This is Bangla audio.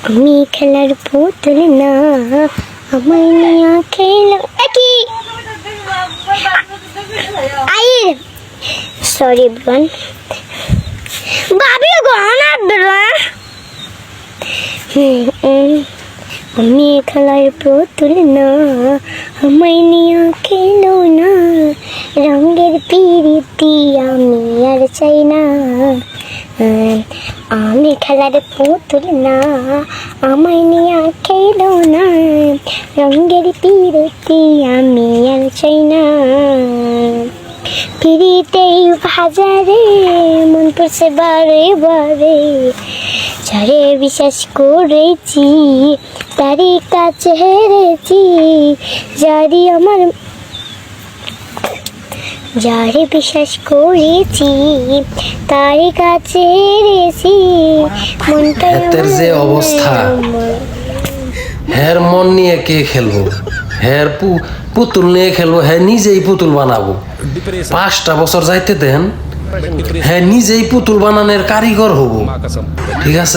আমি খেলার পুতুল না, আমায় নিয়ে খেলো কি আইর সরি বোন ভাবি গহনা ধরা আমি খেলার পুতুল না, আমায় নিয়ে খেলো না, রঙের পিরিতি আমি আর চাই না। আমি খেলার পুতুল না, আমায় নিয়ে খেলো না, রঙের পিরিতি আমি আর চাই না। পিরিতেই বাজারে মন পড়ছে বারে বারে, যারে বিশ্বাস করেছি তারই কাছে হেরেছি, যারে বিশ্বাস করেছি তারই কাছে হেরেছি, মনটাই হাতের যে অবস্থা, হ্যার মন নিয়ে কে খেলবো? হ্যার পুতুল নিয়ে খেলবো, হ্যাঁ নিজেই পুতুল বানাবো। 5টা বছর যাইতে দেন, হ্যাঁ নিজেই পুতুল বানানোর কারিগর হবো। ঠিক আছে।